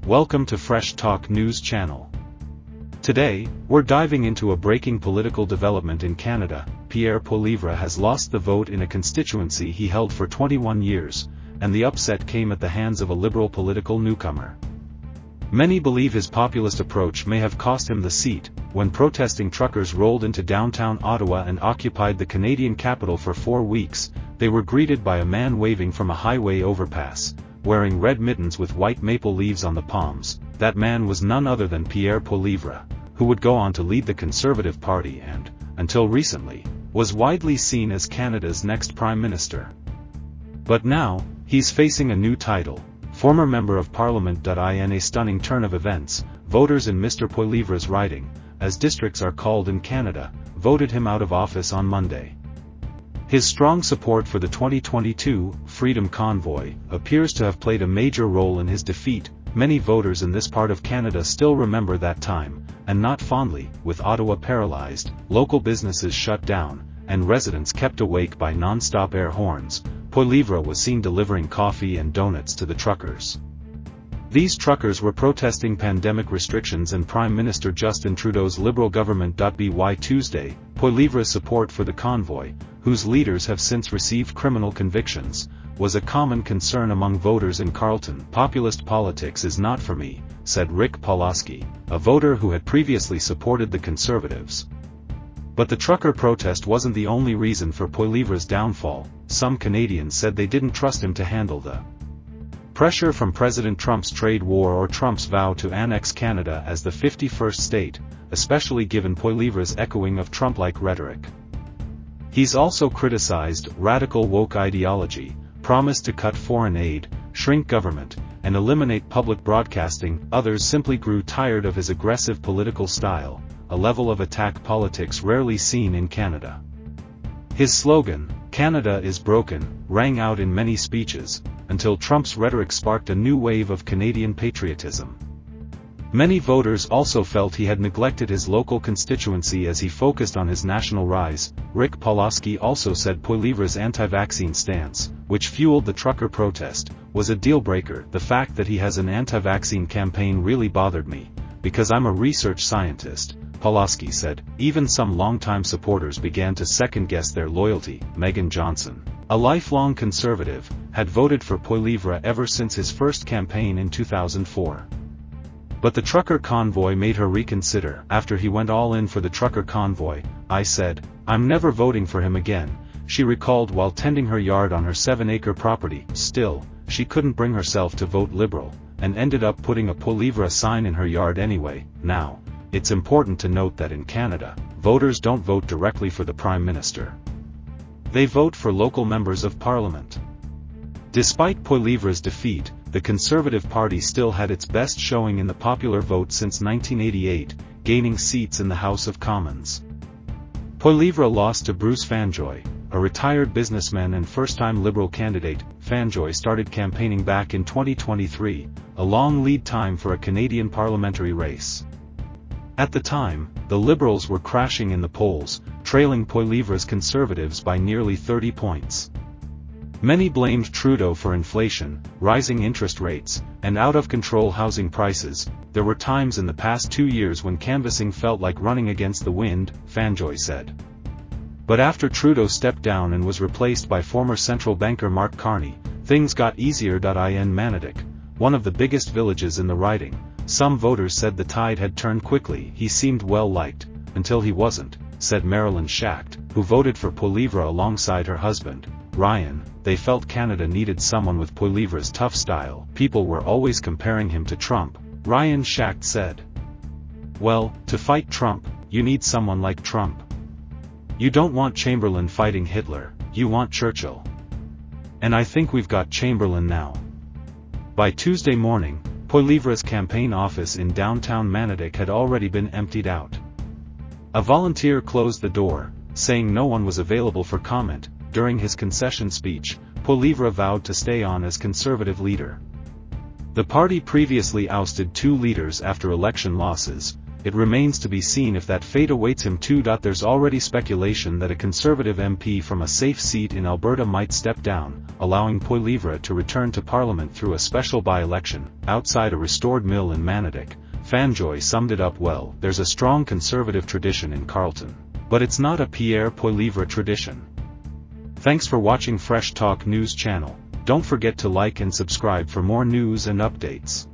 Welcome to Fresh Talk News Channel. Today, we're diving into a breaking political development in Canada. Pierre Poilievre has lost the vote in a constituency he held for 21 years, and the upset came at the hands of a Liberal political newcomer. Many believe his populist approach may have cost him the seat. When protesting truckers rolled into downtown Ottawa and occupied the Canadian capital for 4 weeks, they were greeted by a man waving from a highway overpass, wearing red mittens with white maple leaves on the palms. That man was none other than Pierre Poilievre, who would go on to lead the Conservative Party and, until recently, was widely seen as Canada's next Prime Minister. But now, he's facing a new title, former Member of Parliament. In a stunning turn of events, voters in Mr. Poilievre's riding, as districts are called in Canada, voted him out of office on Monday. His strong support for the 2022 Freedom Convoy appears to have played a major role in his defeat. Many voters in this part of Canada still remember that time, and not fondly. With Ottawa paralyzed, local businesses shut down, and residents kept awake by non-stop air horns, Poilievre was seen delivering coffee and donuts to the truckers. These truckers were protesting pandemic restrictions and Prime Minister Justin Trudeau's Liberal government. By Tuesday, Poilievre's support for the convoy, whose leaders have since received criminal convictions, was a common concern among voters in Carleton. Populist politics is not for me, said Rick Pawlowski, a voter who had previously supported the Conservatives. But the trucker protest wasn't the only reason for Poilievre's downfall. Some Canadians said they didn't trust him to handle the pressure from President Trump's trade war or Trump's vow to annex Canada as the 51st state, especially given Poilievre's echoing of Trump-like rhetoric. He's also criticized radical woke ideology, promised to cut foreign aid, shrink government, and eliminate public broadcasting. Others simply grew tired of his aggressive political style, a level of attack politics rarely seen in Canada. His slogan, "Canada is broken," rang out in many speeches, until Trump's rhetoric sparked a new wave of Canadian patriotism. Many voters also felt he had neglected his local constituency as he focused on his national rise. Rick Pawlowski also said Poilievre's anti-vaccine stance, which fueled the trucker protest, was a deal-breaker. The fact that he has an anti-vaccine campaign really bothered me, because I'm a research scientist, Pawlowski said. Even some longtime supporters began to second-guess their loyalty. Megan Johnson, a lifelong Conservative, had voted for Poilievre ever since his first campaign in 2004. But the trucker convoy made her reconsider. After he went all in for the trucker convoy, I said, "I'm never voting for him again," she recalled while tending her yard on her 7-acre property. Still, she couldn't bring herself to vote Liberal, and ended up putting a Poilievre sign in her yard anyway. Now, it's important to note that in Canada, voters don't vote directly for the Prime Minister. They vote for local members of Parliament. Despite Poilievre's defeat, the Conservative Party still had its best showing in the popular vote since 1988, gaining seats in the House of Commons. Poilievre lost to Bruce Fanjoy, a retired businessman and first-time Liberal candidate. Fanjoy started campaigning back in 2023, a long lead time for a Canadian parliamentary race. At the time, the Liberals were crashing in the polls, trailing Poilievre's Conservatives by nearly 30 points. Many blamed Trudeau for inflation, rising interest rates, and out-of-control housing prices. There were times in the past 2 years when canvassing felt like running against the wind, Fanjoy said. But after Trudeau stepped down and was replaced by former central banker Mark Carney, things got easier. In Manotick, one of the biggest villages in the riding, some voters said the tide had turned quickly. He seemed well-liked, until he wasn't, said Marilyn Schacht, who voted for Poilievre alongside her husband, Ryan. They felt Canada needed someone with Poilievre's tough style. People were always comparing him to Trump, Ryan Schacht said. Well, to fight Trump, you need someone like Trump. You don't want Chamberlain fighting Hitler, you want Churchill. And I think we've got Chamberlain now. By Tuesday morning, Poilievre's campaign office in downtown Manotick had already been emptied out. A volunteer closed the door, saying no one was available for comment. During his concession speech, Poilievre vowed to stay on as Conservative leader. The party previously ousted 2 leaders after election losses. it remains to be seen if that fate awaits him too. There's already speculation that a Conservative MP from a safe seat in Alberta might step down, allowing Poilievre to return to Parliament through a special by-election, outside a restored mill in Manotick. Fanjoy summed it up well: there's a strong Conservative tradition in Carleton. But it's not a Pierre Poilievre tradition. Thanks for watching Fresh Talk News channel. Don't forget to like and subscribe for more news and updates.